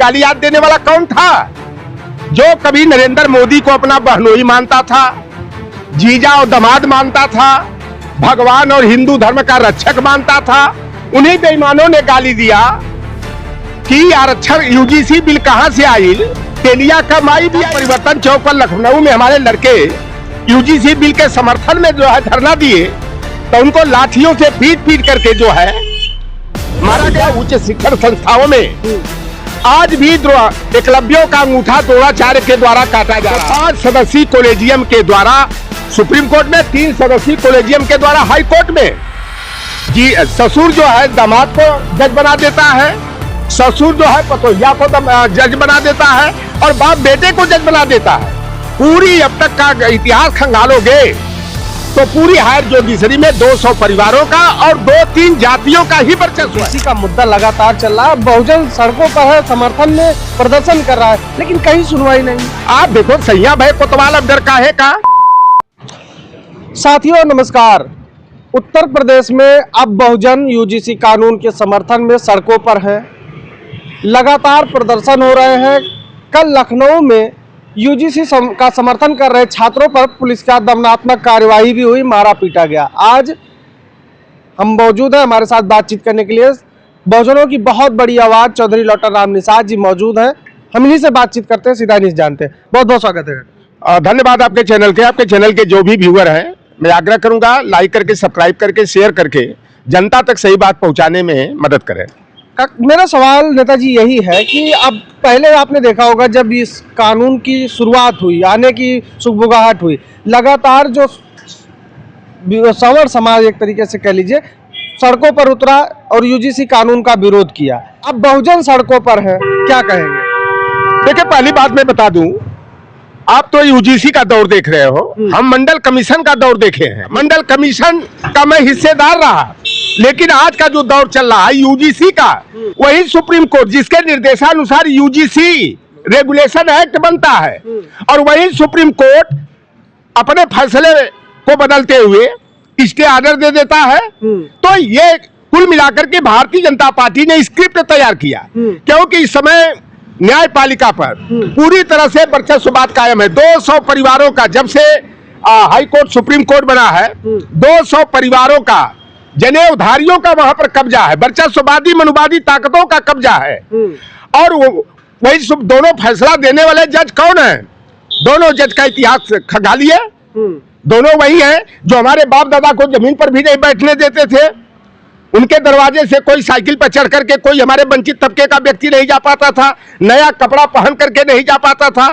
गाली याद देने वाला कौन था? जो कभी नरेंद्र मोदी को अपना बहनोई मानता था, जीजा और दामाद मानता था, भगवान और हिंदू धर्म का रक्षक मानता था, उन्हीं बेईमानों ने गाली दिया कि आरक्षण यूजीसी बिल कहां से आई, तेलिया का माई भी परिवर्तन चौक पर लखनऊ में हमारे लड़के यूजीसी बिल के समर्थन में जो है धरना दिए, तो उनको लाठियों से पीट करके जो है मारा गया। उच्च शिक्षण संस्थाओं में आज भी एकलव्यों का अंगूठा द्रोणाचार्य के द्वारा काटा जा रहा है। 5 सदस्यीय कॉलेजियम के द्वारा सुप्रीम कोर्ट में, 3 सदस्यीय कॉलेजियम के द्वारा हाई कोर्ट में। जी ससुर जो है दामाद को जज बना देता है, ससुर जो है पतोहिया को जज बना देता है, और बाप बेटे को जज बना देता है। पूरी अब तक का इतिहास खंगालोगे तो पूरी हायर जुडिशरी में 200 परिवारों का और 2-3 जातियों का ही वर्चस्व है। इसी का मुद्दा लगातार चल रहा है। बहुजन सड़कों पर है, समर्थन में प्रदर्शन कर रहा है, लेकिन कहीं सुनवाई नहीं। आप देखो सैया भाई कोतवाल अब डर काहे का। साथियों नमस्कार। उत्तर प्रदेश में अब बहुजन यूजीसी कानून के समर्थन में सड़कों पर है, लगातार प्रदर्शन हो रहे हैं। कल लखनऊ में यूजीसी का समर्थन कर रहे छात्रों पर पुलिस का दमनात्मक कार्यवाही भी हुई, मारा पीटा गया। आज हम मौजूद हैं, हमारे साथ बातचीत करने के लिए बहुजनों की बहुत बड़ी आवाज चौधरी लौटर राम निषाद जी मौजूद हैं। हम इन्हीं से बातचीत करते हैं, सीधा नहीं जानते हैं। बहुत बहुत स्वागत है। धन्यवाद आपके चैनल के। आपके चैनल के जो भी व्यूअर हैं, मैं आग्रह करूंगा लाइक करके, सब्सक्राइब करके, शेयर करके जनता तक सही बात पहुंचाने में मदद करें। मेरा सवाल नेताजी यही है कि अब पहले आपने देखा होगा जब इस कानून की शुरुआत हुई, आने की सुगबुगाहट हुई, लगातार जो संवर समाज एक तरीके से कह लीजिए सड़कों पर उतरा और यूजीसी कानून का विरोध किया। अब बहुजन सड़कों पर है, क्या कहेंगे? देखिए पहली बात मैं बता दूं, आप तो यूजीसी का दौर देख रहे हो, हम मंडल कमीशन का दौर देखे हैं। मंडल कमीशन का मैं हिस्सेदार रहा, लेकिन आज का जो दौर चल रहा है यूजीसी का, वही सुप्रीम कोर्ट जिसके निर्देशानुसार यूजीसी रेगुलेशन एक्ट बनता है, और वही सुप्रीम कोर्ट अपने फैसले को बदलते हुए स्टे ऑर्डर दे देता है। तो ये कुल मिलाकर के भारतीय जनता पार्टी ने स्क्रिप्ट तैयार किया, क्योंकि इस समय न्यायपालिका पर पूरी तरह से वर्चस्ववाद कायम है। 200 परिवारों का, जब से हाई कोर्ट सुप्रीम कोर्ट बना है, 200 परिवारों का, जनेऊधारियों का वहां पर कब्जा है, वर्चस्ववादी मनुवादी ताकतों का कब्जा है। और वही दोनों फैसला देने वाले जज कौन है? दोनों जज का इतिहास खंगालिए। दोनों वही हैं जो हमारे बाप दादा को जमीन पर भी नहीं बैठने देते थे। उनके दरवाजे से कोई साइकिल पर चढ़ करके कोई हमारे वंचित तबके का व्यक्ति नहीं जा पाता था, नया कपड़ा पहन करके नहीं जा पाता था,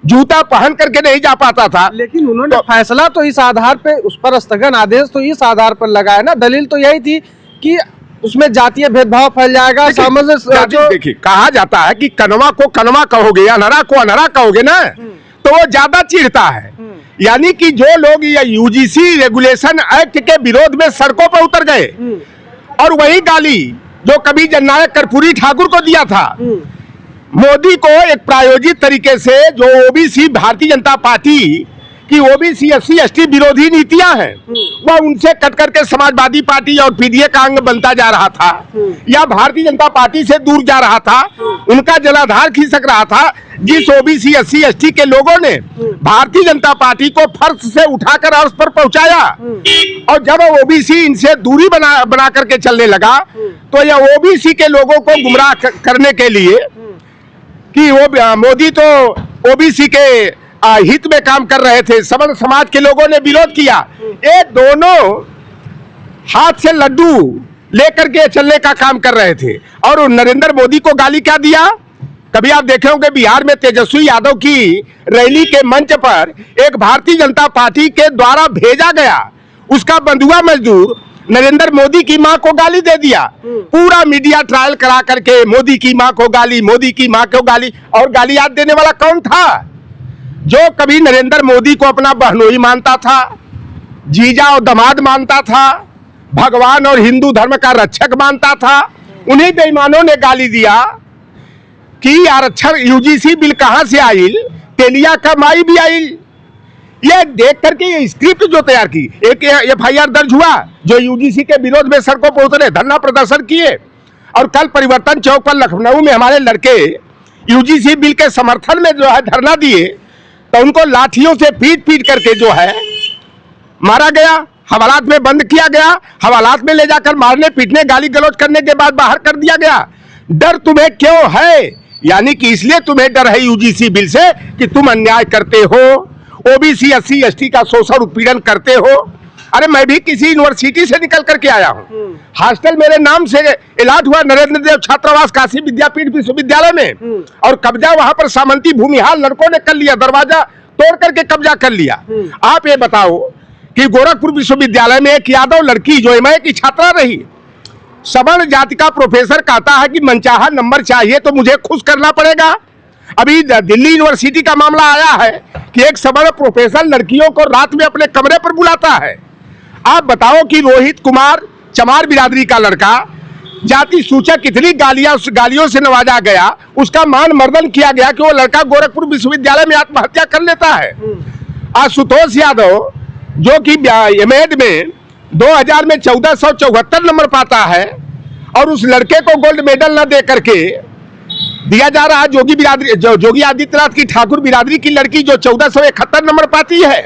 जूता पहन करके नहीं जा पाता था। लेकिन उन्होंने फैसला तो इस आधार पे, उस पर स्थगन आदेश तो इस आधार पर लगाया ना। दलील तो यही थी कि उसमें जातीय भेदभाव फैल जाएगा। देखिए कहा जाता है कि कनवा को कनवा कहोगे, अनहरा को अनहरा कहोगे ना, तो वो ज्यादा चिढ़ता है। यानी कि जो लोग ये यूजीसी रेगुलेशन एक्ट के विरोध में सड़कों पर उतर गए, और वही गाली जो कभी जननायक कर्पूरी ठाकुर को दिया था, मोदी को एक प्रायोजित तरीके से जो ओबीसी भारतीय जनता पार्टी की ओबीसी SC ST विरोधी नीतियां हैं, वह उनसे कट करके समाजवादी पार्टी और पीडीए का अंग बनता जा रहा था, या भारतीय जनता पार्टी से दूर जा रहा था, उनका जलाधार खिसक रहा था। जिस ओबीसी SC ST के लोगों ने भारतीय जनता पार्टी को फर्श से उठाकर अर्श पर पहुंचाया, और जब ओबीसी इनसे दूरी बना करके चलने लगा, तो यह ओबीसी के लोगों को गुमराह करने के लिए कि वो मोदी तो ओबीसी के हित में काम कर रहे थे, समस्त समाज के लोगों ने विरोध किया। ये दोनों हाथ से लड्डू लेकर के चलने का काम कर रहे थे। और नरेंद्र मोदी को गाली क्या दिया? कभी आप देखे होंगे बिहार में तेजस्वी यादव की रैली के मंच पर एक भारतीय जनता पार्टी के द्वारा भेजा गया उसका बंधुआ मजदूर नरेंद्र मोदी की मां को गाली दे दिया। पूरा मीडिया ट्रायल करा करके मोदी की मां को गाली, मोदी की मां को गाली। और गाली याद देने वाला कौन था? जो कभी नरेंद्र मोदी को अपना बहनोई मानता था, जीजा और दामाद मानता था, भगवान और हिंदू धर्म का रक्षक मानता था, उन्हीं बेईमानों ने गाली दिया कि आरक्षण यूजीसी बिल कहां से आई, तेलिया का माई भी आई। ये देख करके ये स्क्रिप्ट जो तैयार की, एक FIR दर्ज हुआ, जो यूजीसी के विरोध में सड़कों पर उतरे, धरना प्रदर्शन किए। और कल परिवर्तन चौक पर लखनऊ में हमारे लड़के यूजीसी बिल के समर्थन में जो है धरना दिए, तो उनको लाठियों से पीट पीट करके जो है मारा गया, हवालात में बंद किया गया, हवालात में ले जाकर मारने पीटने गाली गलौज करने के बाद बाहर कर दिया गया। डर तुम्हें क्यों है? यानी कि इसलिए तुम्हें डर है यूजीसी बिल से कि तुम अन्याय करते हो, ओबीसी SC ST का शोषण उत्पीड़न करते हो। अरे मैं भी किसी यूनिवर्सिटी से निकल करके आया हूँ, हॉस्टल मेरे नाम से इलाज हुआ नरेंद्र देव छात्रावास काशी विद्यापीठ विश्वविद्यालय में, और कब्जा वहां पर सामंती भूमिहार लड़कों ने कर लिया, दरवाजा तोड़ करके कब्जा कर लिया। आप ये बताओ कि गोरखपुर विश्वविद्यालय में एक यादव लड़की जो MA की छात्रा रही, सवर्ण जाति का प्रोफेसर कहता है कि मनचाहा नंबर चाहिए तो मुझे खुश करना पड़ेगा। अभी दिल्ली यूनिवर्सिटी का मामला आया है कि एक सवर्ण प्रोफेसर लड़कियों को रात में अपने कमरे पर बुलाता है। आप बताओ कि रोहित कुमार चमार बिरादरी का लड़का, जाति सूचक इतनी गालियों से नवाजा गया, उसका मान मर्दन किया गया कि वो लड़का गोरखपुर विश्वविद्यालय में आत्महत्या कर लेता है। आशुतोष यादव जो कि एमएड में 2000 में 1474 नंबर पाता है, और उस लड़के को गोल्ड मेडल न दे करके दिया जा रहा है जोगी आदित्यनाथ की ठाकुर बिरादरी की लड़की जो 1471 नंबर पाती है।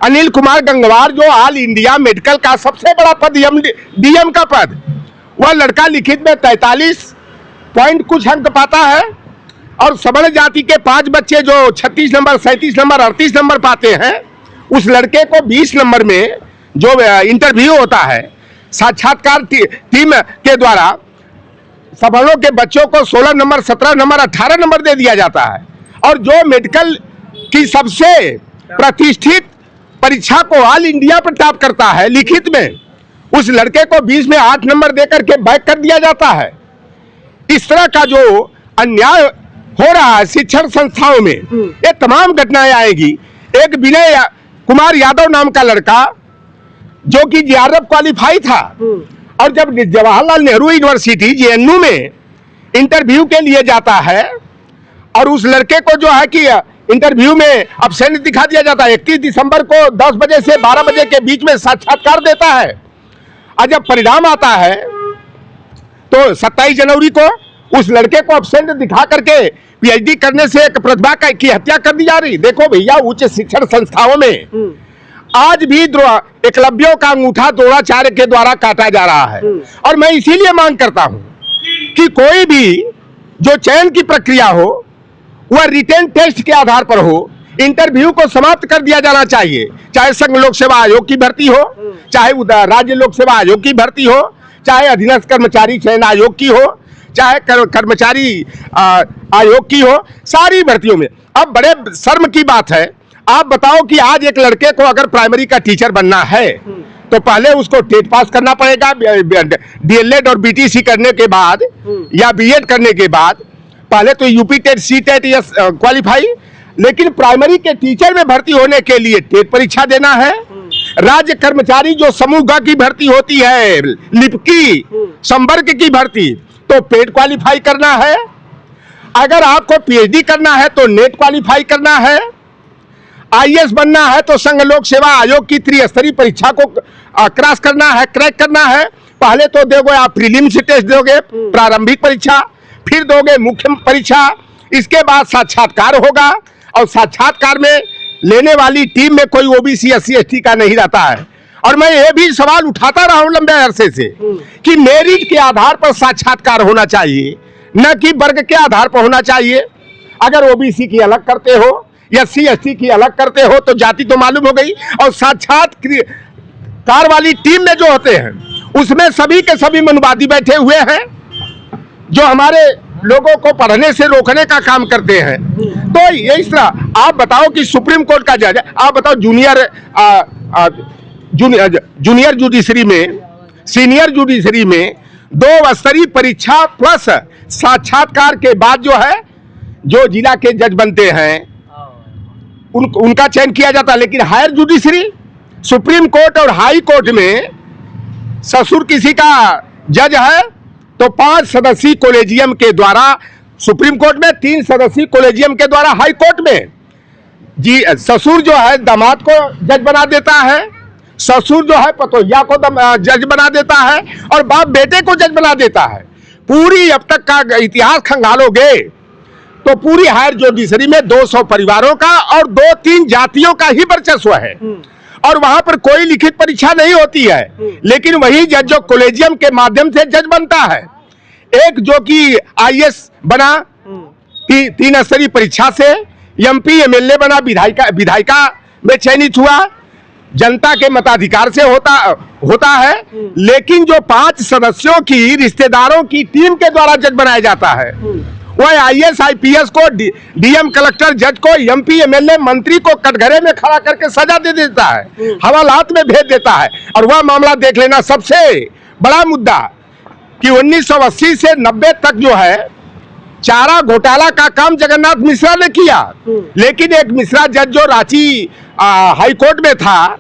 अनिल कुमार गंगवार जो ऑल इंडिया मेडिकल का सबसे बड़ा पद DM का पद, वह लड़का लिखित में 43 पॉइंट कुछ अंक पाता है, और सवर्ण जाति के 5 बच्चे जो 36 नंबर 37 नंबर 38 नंबर पाते हैं, उस लड़के को 20 नंबर में जो इंटरव्यू होता है साक्षात्कार टीम के द्वारा, सवर्णों के बच्चों को 16 नंबर 17 नंबर 18 नंबर दे दिया जाता है। और जो मेडिकल की सबसे प्रतिष्ठित परीक्षा को ऑल इंडिया पर टॉप करता है लिखित में, उस लड़के को 20 में 8 नंबर देकर के बैक कर दिया जाता है। इस तरह का जो अन्याय हो रहा है शिक्षण संस्थाओं में, ये तमाम घटनाएं आएगी। एक विनय कुमार यादव नाम का लड़का जो कि JRF क्वालिफाई था, और जब जवाहरलाल नेहरू यूनिवर्सिटी JNU में इंटरव्यू के लिए जाता है, और उस लड़के को जो है कि इंटरव्यू में एब्सेंट दिखा दिया जाता है। 31 दिसंबर को 10 बजे से 12 बजे के बीच में साक्षात्कार देता है, और जब परिणाम आता है तो 27 जनवरी को उस लड़के को एब्सेंट दिखा करके PhD करने से एक प्रतिभा की हत्या कर दी जा रही। देखो भैया, उच्च शिक्षण संस्थाओं में आज भी एकलव्यों का अंगूठा द्रोणाचार्य के द्वारा काटा जा रहा है। और मैं इसीलिए मांग करता हूं कि कोई भी जो चयन की प्रक्रिया हो वह रिटेन टेस्ट के आधार पर हो, इंटरव्यू को समाप्त कर दिया जाना चाहिए। चाहे संघ लोक सेवा आयोग की भर्ती हो, चाहे राज्य लोक सेवा आयोग की भर्ती हो, चाहे अधीनस्थ कर्मचारी चयन आयोग की हो, चाहे कर्मचारी आयोग की हो, सारी भर्तियों में। अब बड़े शर्म की बात है, आप बताओ कि आज एक लड़के को अगर प्राइमरी का टीचर बनना है तो पहले उसको टेट पास करना पड़ेगा, DLED और BTC करने के बाद या BEd करने के बाद, पहले तो UP टेट CTET या क्वालिफाई, लेकिन प्राइमरी के टीचर में भर्ती होने के लिए टेट परीक्षा देना है। राज्य कर्मचारी जो समूह ग की भर्ती होती है, लिपकी संवर्ग की भर्ती, तो पेड क्वालिफाई करना है। अगर आपको PhD करना है तो नेट क्वालिफाई करना है। IAS बनना है तो संघ लोक सेवा आयोग की त्रिस्तरीय परीक्षा को क्रॉस करना है, क्रैक करना है। पहले तो दोगे आप प्रीलिम्स टेस्ट दोगे, प्रारंभिक परीक्षा, फिर दोगे मुख्य परीक्षा, इसके बाद साक्षात्कार होगा, और साक्षात्कार में लेने वाली टीम में कोई OBC SC ST का नहीं रहता है। और मैं ये भी सवाल उठाता रहा हूं लंबे अरसे से कि मेरिट के आधार पर साक्षात्कार होना चाहिए, न कि वर्ग के आधार पर होना चाहिए। अगर OBC की अलग करते हो या SC ST की अलग करते हो तो जाति तो मालूम हो गई, और साक्षात्कार वाली टीम में जो होते हैं उसमें सभी के सभी मनुवादी बैठे हुए हैं जो हमारे लोगों को पढ़ने से रोकने का काम करते हैं। तो ये इस तरह आप बताओ कि सुप्रीम कोर्ट का जज, आप बताओ जूनियर जुडिशरी में, सीनियर जुडिशरी में 2 स्तरीय परीक्षा प्लस साक्षात्कार के बाद जो है जो जिला के जज बनते हैं उनका चयन किया जाता है। लेकिन हायर जुडिशरी, सुप्रीम कोर्ट और हाई कोर्ट में ससुर किसी का जज है तो 5 सदस्यीय कॉलेजियम के द्वारा, सुप्रीम कोर्ट में 3 सदस्यीय कॉलेजियम के द्वारा हाई कोर्ट में जी ससुर जो है दामाद को जज बना देता है, ससुर जो है पतोहिया को जज बना देता है, और बाप बेटे को जज बना देता है। पूरी अब तक का इतिहास खंगालोगे तो पूरी हायर जुडिशरी में 200 परिवारों का और 2-3 जातियों का ही वर्चस्व है और वहां पर कोई लिखित परीक्षा नहीं होती है। लेकिन वही जज जो कॉलेजियम के माध्यम से जज बनता है, एक जो कि आईएएस बना 3 स्तरीय परीक्षा से, एमपी एमएलए बना, विधायिका में चयनित हुआ, जनता के मताधिकार से होता है। लेकिन जो 5 सदस्यों की रिश्तेदारों की टीम के द्वारा जज बनाया जाता है, वह आईएएस आईपीएस को, डीएम कलेक्टर जज को, एमपी एमएलए मंत्री को कटघरे में खड़ा करके सजा दे देता है, हवालात में भेज देता है। और वह मामला देख लेना, सबसे बड़ा मुद्दा कि 1980 से 90 तक जो है चारा घोटाला का काम जगन्नाथ मिश्रा ने किया। लेकिन एक मिश्रा जज जो रांची हाई कोर्ट में था,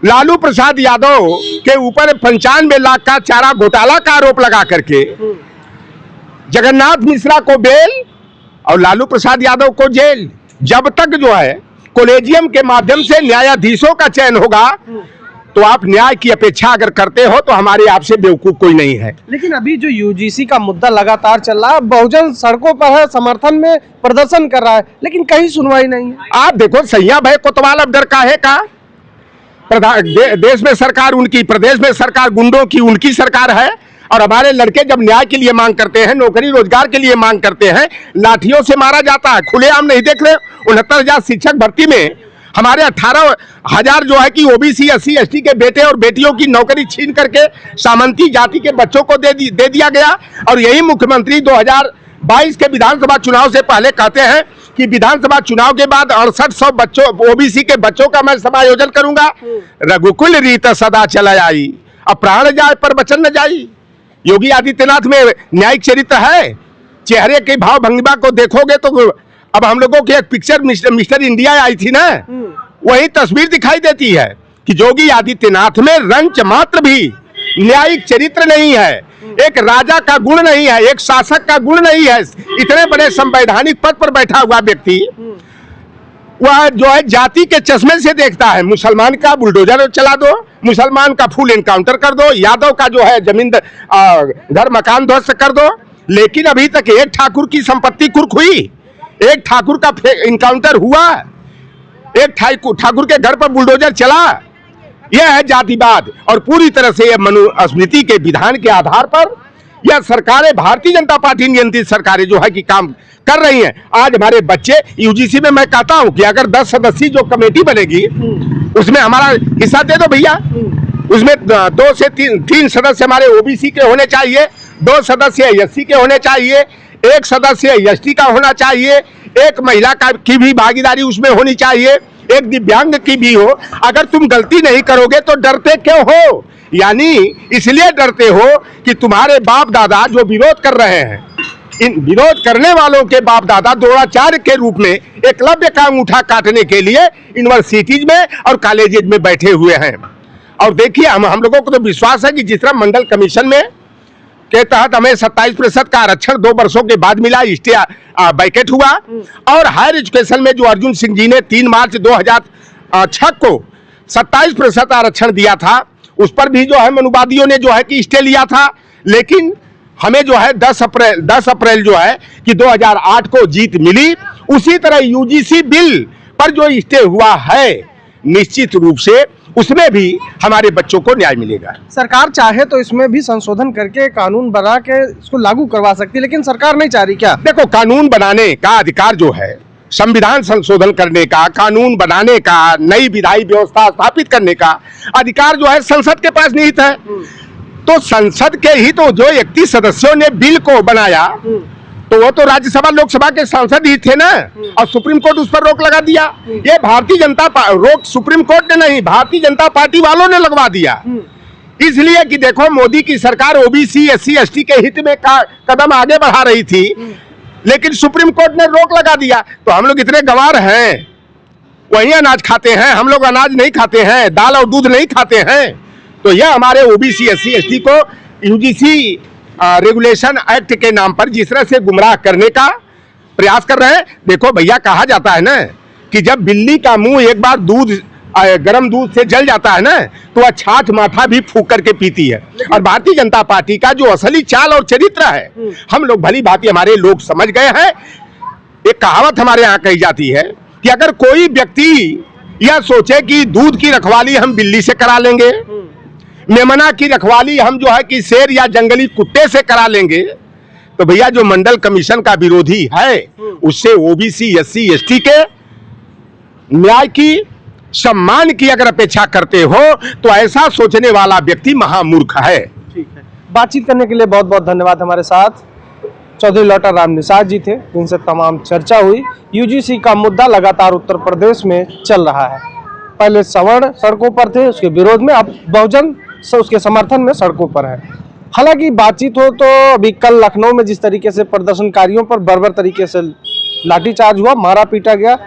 लालू प्रसाद यादव के ऊपर 95 लाख का चारा घोटाला का आरोप लगा करके जगन्नाथ मिश्रा को बेल और लालू प्रसाद यादव को जेल। जब तक जो है कॉलेजियम के माध्यम से न्यायाधीशों का चयन होगा, तो आप न्याय की अपेक्षा अगर करते हो तो हमारे आपसे बेवकूफ कोई नहीं है। लेकिन अभी जो यूजीसी का मुद्दा लगातार चल रहा है, बहुजन सड़कों पर है, समर्थन में प्रदर्शन कर रहा है, लेकिन कहीं सुनवाई नहीं है। आप देखो, सैया भाई कोतवाल अब डर काहे का? देश में सरकार उनकी, प्रदेश में सरकार गुंडों की, उनकी सरकार है। और हमारे लड़के जब न्याय के लिए मांग करते हैं, नौकरी रोजगार के लिए मांग करते हैं, लाठियों से मारा जाता है। खुलेआम नहीं देख रहे? 69,000 शिक्षक भर्ती में हमारे 18,000 जो है कि ओबीसी SC ST के बेटे और बेटियों की नौकरी छीन करके सामंती जाति के बच्चों को दे दिया गया। और यही मुख्यमंत्री 2022 के विधानसभा चुनाव से पहले कहते हैं कि विधानसभा चुनाव के बाद 6800 बच्चों ओबीसी के बच्चों का मैं समायोजन करूंगा। रघुकुल रीत सदा चला आई, अब प्राण जाए पर वचन न जाई। योगी आदित्यनाथ में न्यायिक चरित्र है। चेहरे के भाव भंगिमा को देखोगे तो अब हम लोगों की एक पिक्चर मिस्टर इंडिया आई थी ना, वही तस्वीर दिखाई देती है कि योगी आदित्यनाथ में रंच मात्र भी न्यायिक चरित्र नहीं है, एक राजा का गुण नहीं है, एक शासक का गुण नहीं है। इतने बड़े संवैधानिक पद पर बैठा हुआ व्यक्ति वह जो है जाति के चश्मे से देखता है। मुसलमान का बुलडोजर चला दो, मुसलमान का फुल एनकाउंटर कर दो, यादव का जो है जमीन घर मकान ध्वस्त कर दो। लेकिन अभी तक एक ठाकुर की संपत्ति कुर्क हुई, एक ठाकुर का एनकाउंटर हुआ, एक ठाकुर के घर पर बुलडोजर चला। यह है जातिवाद। और पूरी तरह से यह मनुस्मृति के विधान के आधार पर यह सरकारें, भारतीय जनता पार्टी नियंत्रित सरकारें जो है कि काम कर रही हैं। आज हमारे बच्चे यूजीसी में, मैं कहता हूं कि अगर 10 सदस्यीय जो कमेटी बनेगी उसमें हमारा हिस्सा दे दो भैया। उसमें 2 से 3 सदस्य हमारे ओबीसी के होने चाहिए, 2 सदस्य SC के होने चाहिए, 1 सदस्य ST का होना चाहिए, 1 महिला की भी भागीदारी उसमें होनी चाहिए, 1 दिव्यांग की भी हो। अगर तुम गलती नहीं करोगे तो डरते क्यों हो? यानी इसलिए डरते हो कि तुम्हारे बाप दादा जो विरोध कर रहे हैं, इन विरोध करने वालों के बाप दादा द्रोणाचार्य के रूप में एकलव्य का अंगूठा काटने के लिए यूनिवर्सिटीज में और कॉलेजेज में बैठे हुए हैं। और देखिए, हम लोगों को तो विश्वास है कि जिस तरह मंडल कमीशन में के तहत हमें 27% का आरक्षण 2 वर्षों के बाद मिला, स्टे बैकेट हुआ। और हायर एजुकेशन में जो अर्जुन सिंह जी ने 3 मार्च 2006 को 27% आरक्षण दिया था, उस पर भी जो है मनुवादियों ने जो है कि स्टे लिया था। लेकिन हमें जो है 10 अप्रैल जो है कि 2008 को जीत मिली। उसी तरह यूजीसी बिल पर जो स्टे हुआ है, निश्चित रूप से उसमें भी हमारे बच्चों को न्याय मिलेगा। सरकार चाहे तो इसमें भी संशोधन करके कानून बना के इसको लागू करवा सकती है, लेकिन सरकार नहीं चाह रही क्या? देखो, कानून बनाने का अधिकार जो है, संविधान संशोधन करने का, कानून बनाने का, नई विधायी व्यवस्था स्थापित करने का अधिकार जो है संसद के पास निहित है। तो संसद के ही तो जो 31 सदस्यों ने बिल को बनाया, तो वो तो राज्यसभा लोकसभा के सांसद ही थे ना, और सुप्रीम कोर्ट उस पर रोक लगा दिया। ये भारतीय जनता रोक सुप्रीम कोर्ट ने नहीं, भारतीय जनता पार्टी वालों ने लगवा दिया। इसलिए कि देखो, मोदी की सरकार ओबीसी SC ST के हित में कदम आगे बढ़ा रही थी, लेकिन सुप्रीम कोर्ट ने रोक लगा दिया। तो हम लोग इतने गंवार हैं, वही अनाज खाते हैं, हम लोग अनाज नहीं खाते हैं, दाल और दूध नहीं खाते हैं। तो यह हमारे ओबीसी SC ST को यूजीसी रेगुलेशन एक्ट के नाम पर जिस तरह से गुमराह करने का प्रयास कर रहे हैं। देखो भैया, कहा जाता है ना कि जब बिल्ली का मुंह एक बार गर्म दूध से जल जाता है ना, तो वह छाछ माथा भी फूंक करके पीती है। और भारतीय जनता पार्टी का जो असली चाल और चरित्र है, हम लोग भली भांति हमारे लोग समझ गए हैं। एक कहावत हमारे यहाँ कही जाती है कि अगर कोई व्यक्ति यह सोचे कि दूध की रखवाली हम बिल्ली से करा लेंगे, मेमना की रखवाली हम जो है कि शेर या जंगली कुत्ते से करा लेंगे, तो भैया जो मंडल कमीशन का विरोधी है उससे ओबीसी एससी एसटी के न्याय की, सम्मान की अगर अपेक्षा करते हो तो ऐसा सोचने वाला व्यक्ति महामूर्ख है। ठीक है, बातचीत करने के लिए बहुत बहुत धन्यवाद। हमारे साथ चौधरी लौटा राम निषाद जी थे, जिनसे तमाम चर्चा हुई। यूजीसी का मुद्दा लगातार उत्तर प्रदेश में चल रहा है। पहले सवर्ण सड़कों पर थे, उसके विरोध में, अब बहुजन उसके समर्थन में सड़कों पर है। हालांकि बातचीत हो तो अभी कल लखनऊ में जिस तरीके से प्रदर्शनकारियों पर बर्बर तरीके से लाठीचार्ज हुआ, मारा पीटा गया,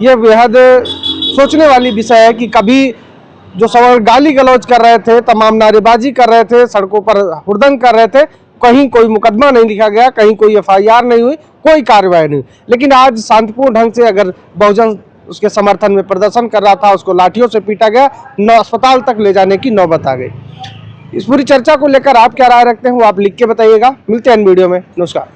यह बेहद सोचने वाली विषय है कि कभी जो सवर्ण गाली गलौज कर रहे थे, तमाम नारेबाजी कर रहे थे, सड़कों पर हुड़दंग कर रहे थे, कहीं कोई मुकदमा नहीं लिखा गया, कहीं कोई एफआईआर नहीं हुई, कोई कार्रवाई नहीं। लेकिन आज शांतिपूर्ण ढंग से अगर बहुजन उसके समर्थन में प्रदर्शन कर रहा था, उसको लाठियों से पीटा गया, अस्पताल तक ले जाने की नौबत आ गई। इस पूरी चर्चा को लेकर आप क्या राय रखते हैं वो आप लिख के बताइएगा। मिलते हैं वीडियो में। नमस्कार।